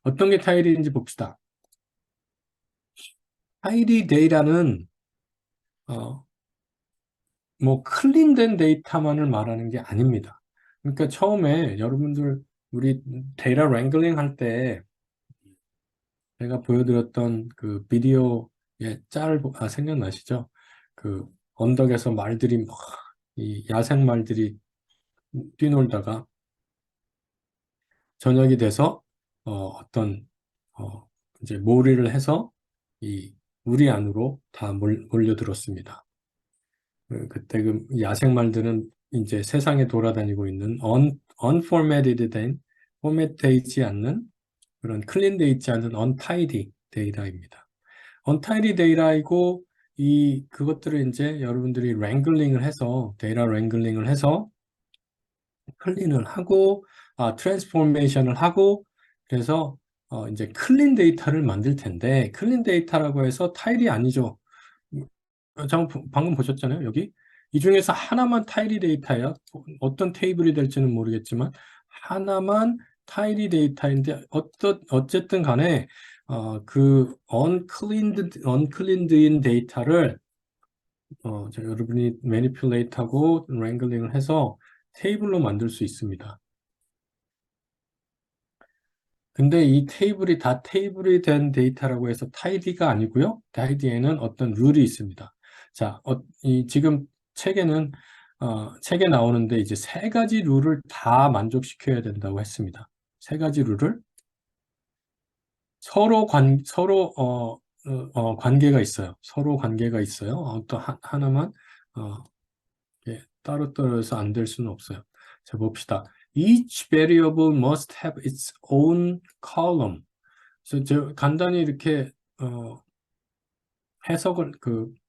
어떤 게 타이리인지 봅시다. 타이리 데이터는 뭐 클린된 데이터만을 말하는 게 아닙니다. 그러니까 처음에 여러분들 우리 데이터 랭글링 할 때 제가 보여드렸던 그 비디오의 생각나시죠? 그 언덕에서 말들이 막 이 야생 말들이 뛰놀다가 저녁이 돼서 어떤 어, 이제 몰이를 해서 이 우리 안으로 다 몰려들었습니다. 그때 그 야생 말들은 이제 세상에 돌아다니고 있는 unformatted 된 포맷되지 않는 그런 클린되어 있지 않은 untidy 데이터입니다. untidy 데이터이고 그것들을 이제 여러분들이 랭글링을 해서 데이터 랭글링을 해서 클린을 하고 트랜스포메이션을 하고 그래서 이제 클린 데이터를 만들 텐데 클린 데이터라고 해서 타일이 아니죠. 방금 보셨잖아요. 여기 이 중에서 하나만 타일이 데이터야. 어떤 테이블이 될지는 모르겠지만 하나만 타일이 데이터인데 어쨌든 간에 그 uncleaned인 데이터를 여러분이 매니플레이트하고 랭글링을 해서 테이블로 만들 수 있습니다. 근데 이 테이블이 다 테이블이 된 데이터라고 해서 타이디가 아니고요. 타이디에는 어떤 룰이 있습니다. 자, 지금 책에는 책에 나오는데 이제 세 가지 룰을 다 만족시켜야 된다고 했습니다. 세 가지 룰을 서로 관계가 있어요. 서로 관계가 있어요. 또 하나만 예, 따로따로 해서 안 될 수는 없어요. 자, 봅시다. Each variable must have its own column. 그래서 저 간단히 이렇게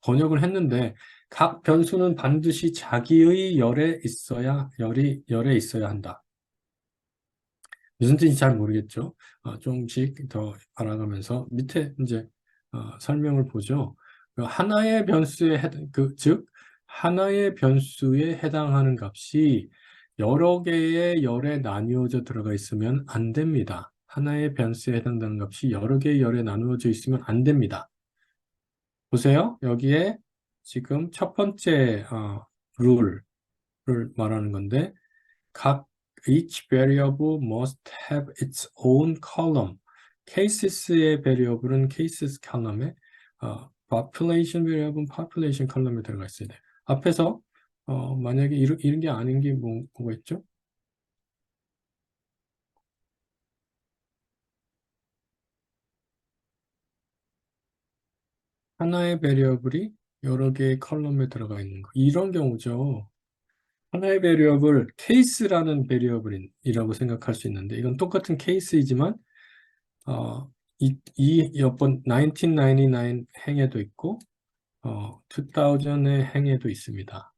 번역을 했는데 각 변수는 반드시 자기의 열에 있어야 한다. 무슨 뜻인지 잘 모르겠죠. 조금씩 더 알아가면서 밑에 이제 설명을 보죠. 하나의 변수에 즉 하나의 변수에 해당하는 값이 여러 개의 열에 나뉘어져 들어가 있으면 안 됩니다. 하나의 변수에 해당되는 값이 여러 개의 열에 나누어져 있으면 안 됩니다. 보세요. 여기에 지금 첫 번째 룰을 말하는 건데 각 each variable must have its own column. cases의 variable은 cases column에 population variable은 population column에 들어가 있어야 돼요. 앞에서 만약에 이런 게 아닌 게 뭐가 있죠? 하나의 variable이 여러 개의 컬럼에 들어가 있는 거. 이런 경우죠. 하나의 배리업을 케이스라는 배리업이라고 생각할 수 있는데 이건 똑같은 케이스이지만 이 여번 1999 행에도 있고 2000의 행에도 있습니다.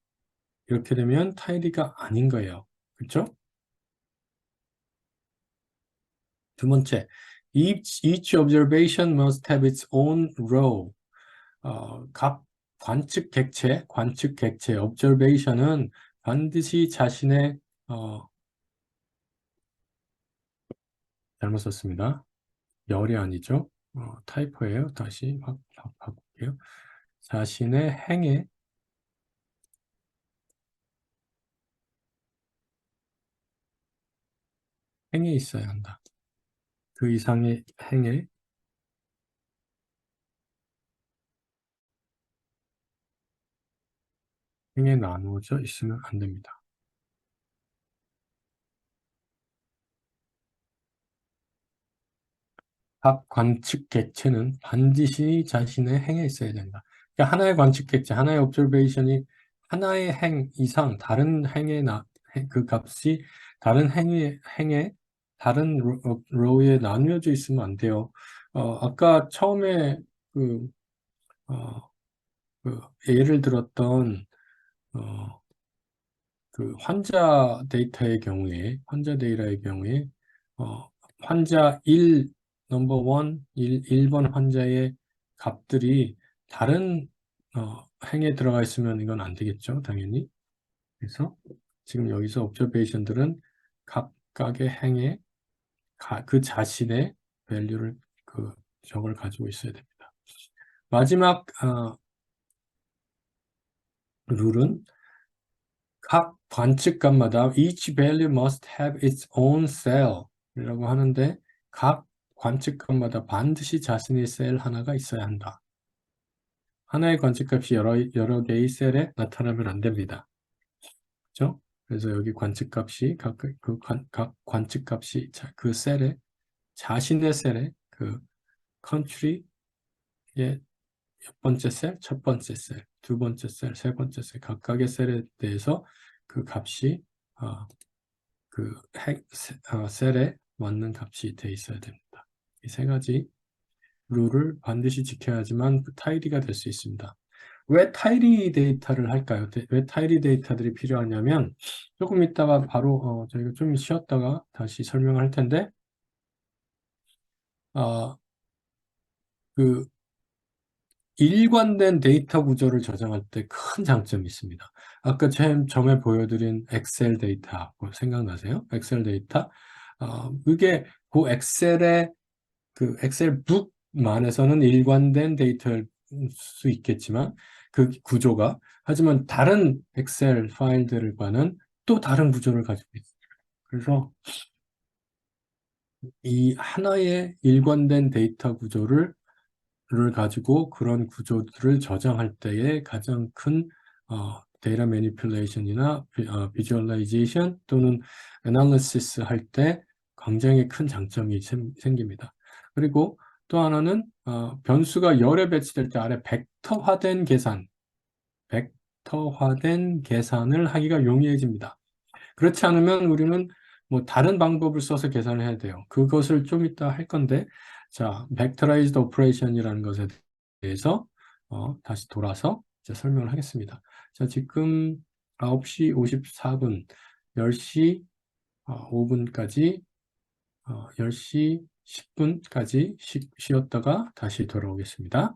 이렇게 되면 타이리가 아닌 거예요. 그렇죠? 두 번째, each observation must have its own row. 각 관측 객체, observation은 반드시 자신의 잘못 썼습니다. 열이 아니죠. 타이포예요. 다시 바꿀게요. 자신의 행에 있어야 한다. 그 이상의 행에 나누어져 있으면 안 됩니다. 각 관측 객체는 반드시 자신의 행에 있어야 된다. 그러니까 하나의 관측 객체, 하나의 observation이 하나의 행 이상 다른 그 값이 다른 행에 다른 row에 나누어져 있으면 안 돼요. 아까 처음에 그, 어, 그 예를 들었던 어, 그 환자 데이터의 경우에 환자 1 넘버 1번 환자의 값들이 다른 행에 들어가 있으면 이건 안 되겠죠, 당연히. 그래서 지금 여기서 observation들은 각각의 행에 그 자신의 밸류를 저걸 가지고 있어야 됩니다. 마지막 룰은 각 관측값마다 each value must have its own cell 이라고 하는데 각 관측값마다 반드시 자신의 셀 하나가 있어야 한다. 하나의 관측값이 여러 개의 셀에 나타나면 안 됩니다. 그렇죠? 그래서 여기 관측값이 각 관측값이 그 셀에 자신의 셀에 그 컨트리의 첫 번째 셀, 첫 번째 셀, 두 번째 셀, 세 번째 셀 각각의 셀에 대해서 그 값이 그 셀에 맞는 값이 돼 있어야 됩니다. 이 세 가지 룰을 반드시 지켜야지만 타이리가 될 수 있습니다. 왜 타이리 데이터를 할까요? 왜 타이리 데이터들이 필요하냐면 조금 있다가 바로 저희가 좀 쉬었다가 다시 설명할 텐데 어, 그 일관된 데이터 구조를 저장할 때 큰 장점이 있습니다. 아까 처음에 보여드린 엑셀 데이터 생각나세요? 엑셀 데이터? 그게 그 엑셀 북만에서는 일관된 데이터일 수 있겠지만 그 구조가 하지만 다른 엑셀 파일들과는 또 다른 구조를 가지고 있어요. 그래서 이 하나의 일관된 데이터 구조를 가지고 그런 구조들을 저장할 때의 가장 큰 데이터 매니플레이션이나 비주얼라이제이션 또는 애널리시스 할 때 굉장히 큰 장점이 생깁니다. 그리고 또 하나는 변수가 열에 배치될 때 아래 벡터화된 계산을 하기가 용이해집니다. 그렇지 않으면 우리는 뭐 다른 방법을 써서 계산을 해야 돼요. 그것을 좀 이따 할 건데, 자, vectorized operation이라는 것에 대해서 다시 돌아서 이제 설명을 하겠습니다. 자, 지금 9시 54분, 10시 5분까지, 10시 10분까지 쉬었다가 다시 돌아오겠습니다.